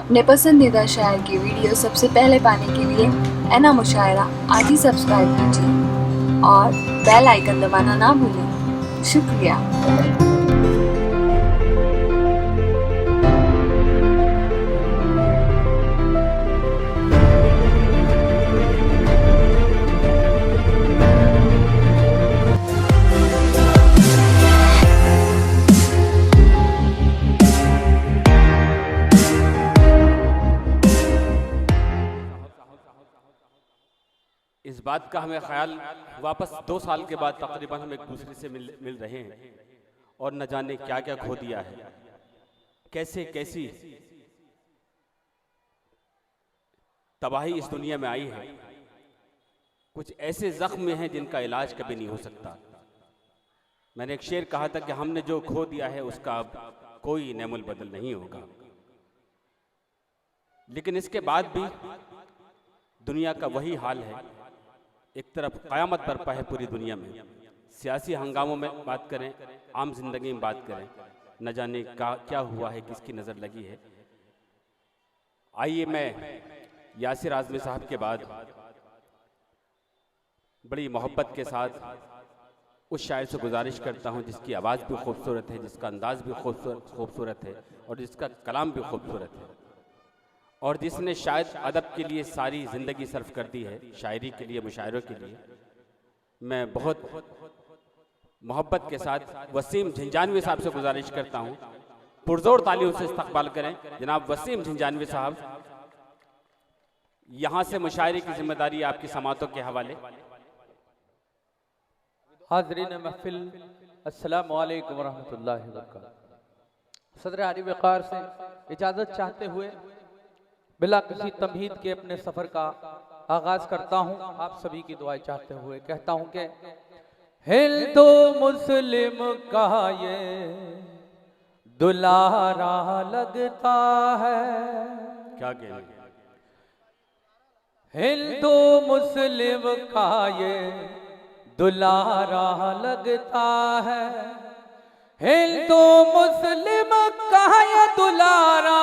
अपने पसंदीदा शायर की वीडियो सबसे पहले पाने के लिए एना मुशायरा आज ही सब्सक्राइब कीजिए और बेल आइकन दबाना ना भूलें। शुक्रिया। इस बात का हमें ख्याल वापस 2 साल के बाद तकरीबन हम एक दूसरे से मिल रहे हैं और न जाने क्या क्या खो दिया है, कैसे कैसी तबाही इस दुनिया में आई है। कुछ ऐसे जख्म हैं जिनका इलाज कभी नहीं हो सकता। मैंने एक शेर कहा था कि हमने जो खो दिया है उसका अब कोई नेमुल बदल नहीं होगा। लेकिन इसके बाद भी दुनिया का वही हाल है। एक तरफ क़यामत बरपा है पूरी दुनिया में, सियासी हंगामों में बात करें, आम जिंदगी में बात करें, न जाने क्या हुआ है, किसकी नज़र लगी है। आइए मैं यासिर आज़मी साहब के बाद बड़ी मोहब्बत के साथ उस शायर से गुजारिश करता हूं जिसकी आवाज़ भी खूबसूरत है, जिसका अंदाज़ भी खूबसूरत है और जिसका कलाम भी खूबसूरत है और जिसने शायद अदब के लिए सारी ज़िंदगी सर्फ कर दी है, शायरी के लिए, मुशायरों के लिए। मैं बहुत मोहब्बत के साथ वसीम झंझानवी साहब से गुजारिश करता हूं, पुरजोर तालियों से इस्तकबाल करें जनाब वसीम झंझानवी साहब। यहाँ से मुशायरे की जिम्मेदारी आपकी समातों के हवाले। हाज़रीन महफिल, अस्सलामु अलैकुम वरहमतुल्लाहि वबरकातुहू। सदर आली वक़ार से इजाज़त चाहते हुए बिला किसी तमहीद के अपने सफ़र का आगाज़ करता हूँ, आप सभी की दुआएं चाहते हुए कहता हूँ कि हिंदू मुस्लिम का ये दुलारा लगता है। क्या कहने, हिंदू मुस्लिम का ये दुलारा लगता है। हिंदू मुस्लिम का ये दुलारा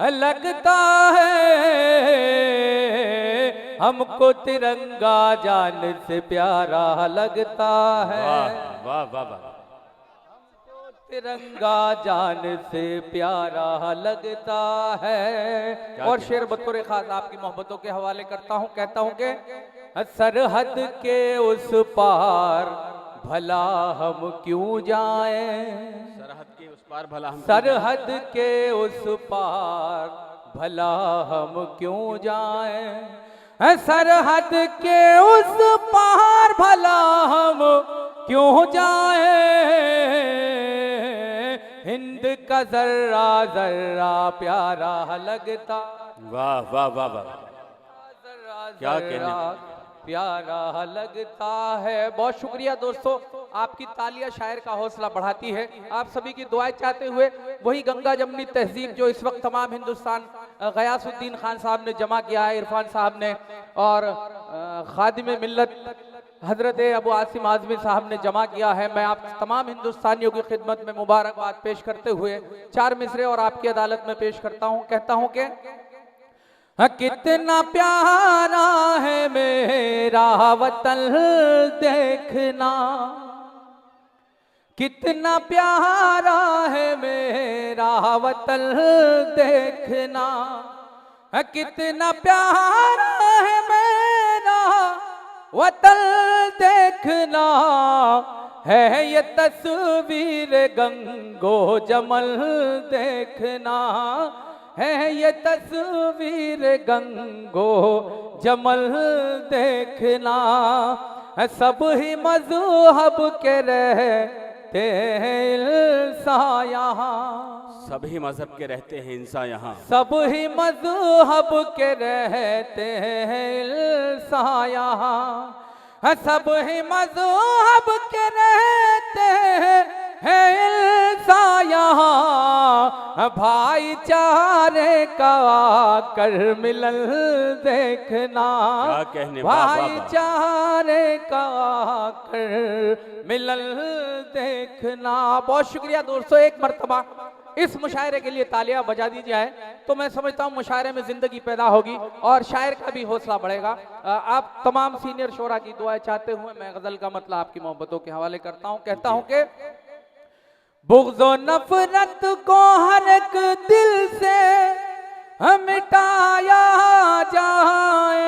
लगता है। हमको तिरंगा जान से प्यारा लगता है। वाह वाह वाह। हमको तिरंगा जान से प्यारा लगता है। और शेर बतौर खास आपकी मोहब्बतों के हवाले करता हूँ, कहता हूँ कि सरहद के उस पार भला हम क्यों जाएं। सरहद के उस पार भला हम सरहद के उस पार भला हम क्यों जाएं। सरहद के उस पार भला हम क्यों जाएं। हिंद का जर्रा जर्रा प्यारा लगता। वाह वाह वाह वाह। क्या कहने, प्यारा लगता है। बहुत शुक्रिया दोस्तों, आपकी तालियां शायर का हौसला बढ़ाती है। आप सभी की दुआएं चाहते हुए वही गंगा जमनी तहजीब जो इस वक्त तमाम हिंदुस्तान गयासुद्दीन खान साहब ने जमा किया है, इरफान साहब ने और खादिम मिल्लत हजरत अबू आसिम आज़मी साहब ने जमा किया है। मैं आप तमाम हिंदुस्तानियों की खिदमत में मुबारकबाद पेश करते हुए 4 मिसरे और आपकी अदालत में पेश करता हूँ। कहता हूँ कि कितना प्यारा है मेरा वतन देखना। कितना प्यारा है मेरा वतन देखना। कितना प्यारा है मेरा वतन देखना। है ये तस्वीर गंगो जमल देखना। है ये तस्वीर गंगो जमल देखना। सब ही मज़हब के रहते हैं इंसान यहाँ। सभी मजहब के रहते हैं इंसान यहाँ। सब ही मज़हब के रहते हैं इंसान यहाँ। सब ही मज़हब के रहते हैं इंसान यहाँ। भाईचारे का कर मिलन देखना। क्या कहने, वाह, वाह, वाह। भाईचारे का कर मिलन देखना। बहुत शुक्रिया दोस्तों, एक मरतबा इस मुशायरे के लिए तालियां बजा दी जाए तो मैं समझता हूं मुशायरे में जिंदगी पैदा होगी और शायर का भी हौसला बढ़ेगा। आप तमाम सीनियर शोरा की दुआएं चाहते हुए मैं गजल का मतलब आपकी मोहब्बतों के हवाले करता हूं। कहता हूं कि बुग़्ज़ो नफरत को हर एक दिल से मिटाया जाए,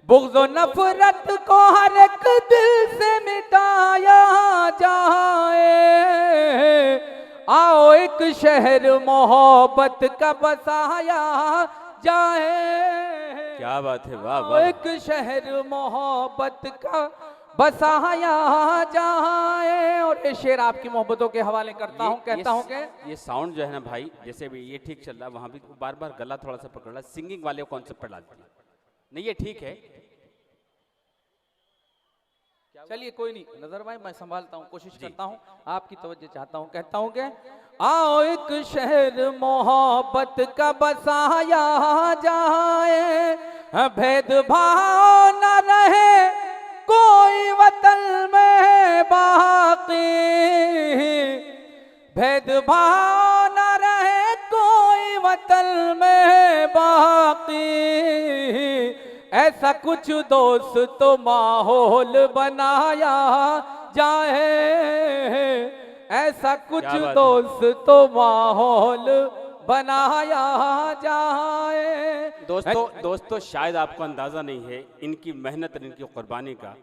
बुग़्ज़ो नफरत को हर एक दिल से मिटाया जाए, आओ एक शहर मोहब्बत का बसाया जाए। क्या बात है, वाह वाह। एक शहर मोहब्बत का बसाया जाए। और ये शेर आपकी मोहब्बतों के हवाले करता हूँ। कहता हूँ कि ये साउंड जो है ना भाई, जैसे भी ये ठीक चल रहा है, वहां भी बार बार गला थोड़ा सा पकड़ रहा है, सिंगिंग वाले कॉन्सेप्ट पर डालती है। नहीं ये ठीक है, चलिए कोई नहीं नजर भाई, मैं संभालता हूँ, कोशिश करता हूँ, आपकी तवज्जो चाहता हूँ। कहता हूँ कि आओ एक शहर मोहब्बत का बसाया जाए, भेदभाव न रहे कोई वतन में बाकी, भेदभाव न रहे कोई वतन में बाकी, ऐसा कुछ दोस्त तो माहौल बनाया जाए, ऐसा कुछ दोस्त तो माहौल बनाया जाए। दोस्तों शायद आपको अंदाज़ा नहीं है इनकी मेहनत और इनकी कुर्बानी का।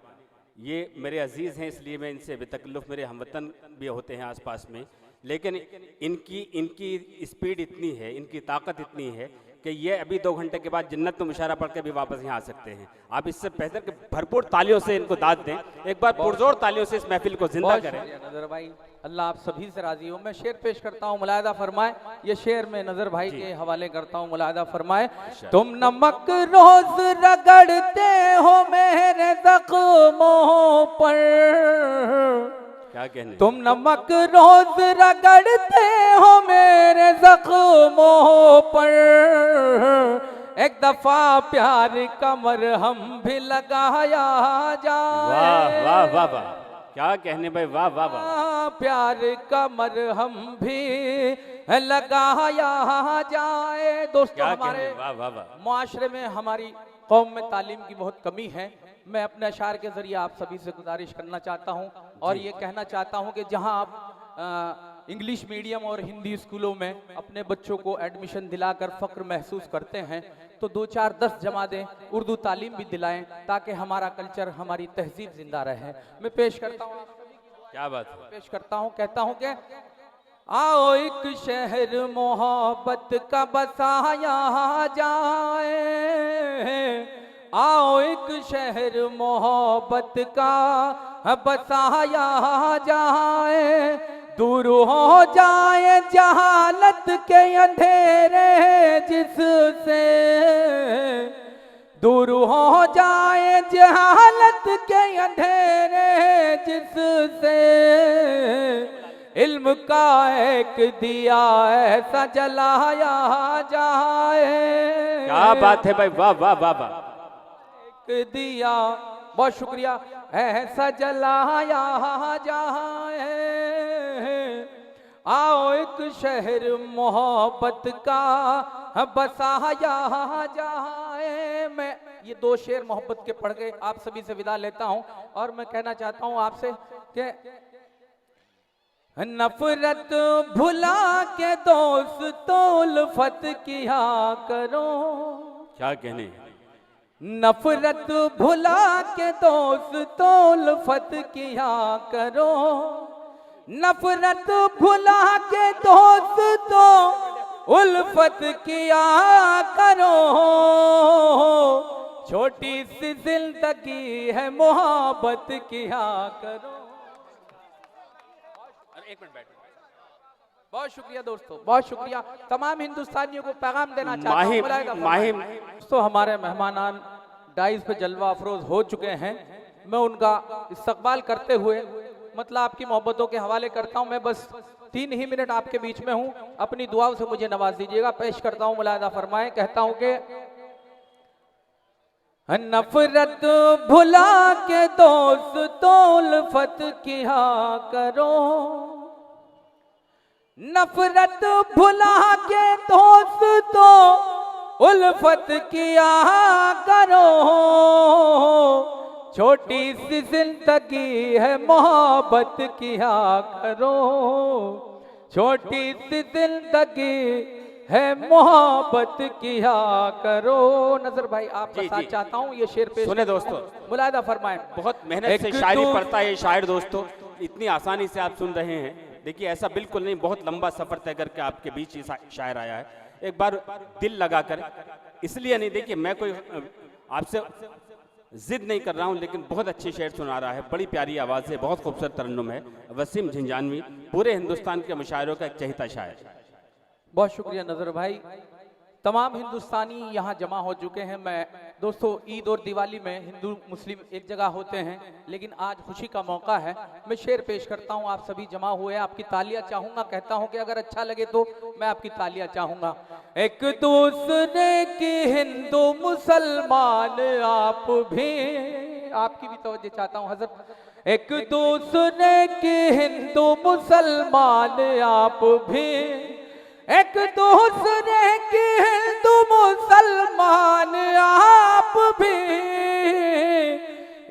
ये मेरे अजीज़ हैं इसलिए मैं इनसे बेतकल्लुफ़, मेरे हमवतन भी होते हैं आसपास में, लेकिन इनकी स्पीड इतनी है, इनकी ताकत इतनी है कि ये अभी 2 घंटे के बाद जन्नत में मुशायरा पढ़ के भी वापस यहाँ आ सकते हैं। आप इससे बेहतर कि भरपूर तालियों से इनको दाद दें, एक बार पुरजोर तालियों से इस महफिल को जिंदा करें। नजर भाई अल्लाह आप सभी से राजी हो। मैं शेर पेश करता हूँ, मुलायदा फरमाए। ये शेर मैं नजर भाई के हवाले करता हूँ, मुलायदा फरमाए। तुम नमक रोज रगड़ते हो मेरे जख्मों पर, क्या कहने, तुम नमक रोज रगड़ते हो मेरे जख्मों पर, एक दफा प्यार का मरहम भी लगाया जाए। वाह वाह वाह वाह, क्या कहने भाई, वाह वाह वाह। प्यार का मरहम भी लगाया जाए। दोस्तों हमारे वाह वाह वाह, मुआशरे में हमारी कौम में तालीम की बहुत कमी है। मैं अपने अशार के जरिए आप सभी से गुजारिश करना चाहता हूं और ये कहना चाहता हूं कि जहां आप इंग्लिश मीडियम और हिंदी स्कूलों में अपने बच्चों को एडमिशन दिलाकर फ़ख्र महसूस करते हैं तो 2-4 10 जमा दें, उर्दू तालीम भी दिलाएं ताकि हमारा कल्चर, हमारी तहजीब जिंदा रहे। मैं पेश करता हूँ, क्या बात है, पेश करता हूँ। कहता हूँ कि आओ एक शहर मोहब्बत का बसाया जाए, आओ एक शहर मोहब्बत का बसाया जाए, दूर हो जाए जहालत के अंधेरे जिससे, दूर हो जाए जहालत के अंधेरे जिससे, इल्म का एक दिया ऐसा जलाया जाए। क्या बात है भाई, वाह वाह वाह वाह। एक दिया, बहुत शुक्रिया, ऐसा जलाया जाए, आओ एक शहर मोहब्बत का बसाया जाए। मैं ये 2 शेर मोहब्बत के पढ़ के आप सभी से विदा लेता हूं और मैं कहना चाहता हूं आपसे कि नफरत भुला के दोस्तों उल्फत किया करो, क्या कहने, नफरत भुला के दोस्तों उल्फत किया करो, नफरत भुला के दोस्तों उल्फत किया करो, छोटी सी जिंदगी है मोहब्बत किया करो। एक मिनट बैठ, बहुत शुक्रिया दोस्तों, बहुत शुक्रिया। तमाम हिंदुस्तानियों को पैगाम देना चाहता हूं, दोस्तों हमारे मेहमानान डाइस पे जलवा अफरोज हो चुके हैं, मैं उनका इस्तकबाल करते हुए मतलब आपकी मोहब्बतों के हवाले करता हूं। मैं बस 3 ही मिनट आपके बीच में हूं, अपनी दुआओं से मुझे नवाज दीजिएगा। पेश करता हूं, मुलायदा फरमाएं। कहता हूं कि नफरत भुला के दोस्तों उल्फत किया करो, नफरत भुला के दोस्तों उल्फत किया करो, छोटी सी जिंदगी है मोहब्बत किया करो, छोटी सी जिंदगी है मोहब्बत किया करो। नजर भाई आपका साथ चाहता हूँ, ये शेर पेश सुने दोस्तों, मुलायदा फरमाएं। बहुत मेहनत से शायरी पढ़ता है ये शायर दोस्तों, इतनी आसानी से आप सुन रहे हैं। देखिए ऐसा बिल्कुल नहीं, बहुत लंबा सफर तय करके आपके बीच ये शायर आया है। एक बार दिल लगाकर, इसलिए नहीं, देखिए मैं कोई आपसे जिद नहीं कर रहा हूं, लेकिन बहुत अच्छी शेर सुना रहा है, बड़ी प्यारी आवाज़ है, बहुत खूबसूरत तरन्नुम है। वसीम झिंझानवी पूरे हिंदुस्तान के मुशायरों का एक चहेता शायर। बहुत शुक्रिया नजर भाई। तमाम हिंदुस्तानी यहाँ जमा हो चुके हैं। मैं दोस्तों ईद और दिवाली में हिंदू मुस्लिम एक जगह होते हैं, लेकिन आज खुशी का मौका है, मैं शेर पेश करता हूँ। आप सभी जमा हुए हैं, आपकी तालियां चाहूंगा। कहता हूँ कि अगर अच्छा लगे तो मैं आपकी तालियां चाहूंगा। एक दूसरे की हिंदू मुसलमान आप भी, आपकी भी तवज्जो चाहता हूँ हजरत। एक दूसरे की हिंदू मुसलमान आप भी, एक दूसरे के हिंदू मुसलमान आप भी,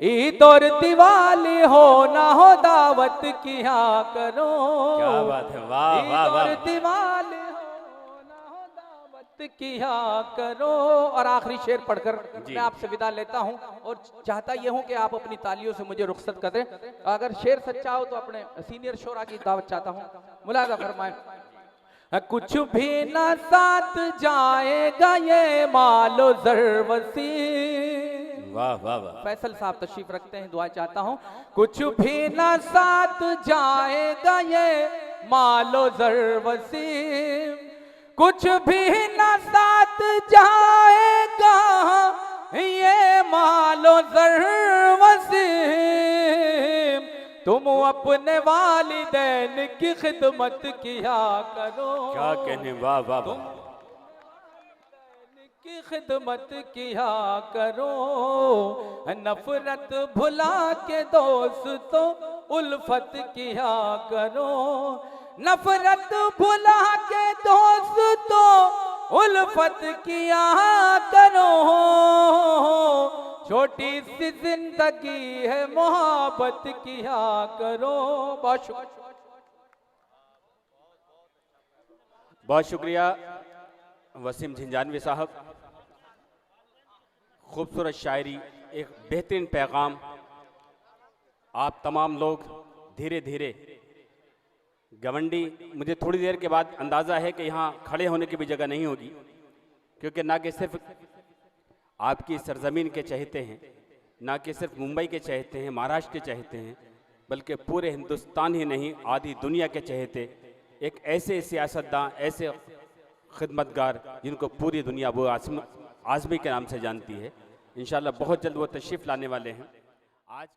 ईद और दिवाली हो ना हो दावत किया करो। क्या बात है, वाह वाह वाह। ईद और दिवाली हो ना हो दावत किया करो। और आखिरी शेर पढ़कर मैं आपसे विदा लेता हूं, और चाहता यह हूं कि आप अपनी तालियों से मुझे रुखसत कर दें। अगर शेर सच्चा हो तो अपने सीनियर शोरा की दावत चाहता हूं। मुलाजा फरमाएं। कुछ भी न साथ जाएगा ये मालो ज़रवसी। वाह वाह वाह। फैसल साहब तशरीफ रखते हैं, दुआ चाहता हूँ। कुछ भी न साथ जाएगा ये मालो ज़रवसी, कुछ भी न साथ जाएगा ये मालो ज़रवसी, तुम अपने वालिदैन की खिदमत किया करो। क्या कहने, वाह वाह वाह। की खिदमत किया करो, नफरत भुला के दोस्तों उल्फत किया करो, नफरत भुला के दोस्तों उल्फत किया करो, छोटी सी जिंदगी है मोहब्बत किया करो। बहुत शुक्रिया वसीम झिंझानवी साहब। खूबसूरत शायरी, एक बेहतरीन पैगाम। आप तमाम लोग धीरे धीरे गवंडी, मुझे थोड़ी देर के बाद अंदाज़ा है कि यहाँ खड़े होने की भी जगह नहीं होगी, क्योंकि ना कि सिर्फ आपकी सरजमीन के चहेते हैं, ना कि सिर्फ मुंबई के चहेते हैं, महाराष्ट्र के चहेते हैं, बल्कि पूरे हिंदुस्तान ही नहीं आधी दुनिया के चहेते, एक ऐसे सियासतदां, ऐसे खिदमतगार जिनको पूरी दुनिया वो आज़मी के नाम से जानती है। इंशाल्लाह बहुत जल्द वो तशरीफ़ लाने वाले हैं। आज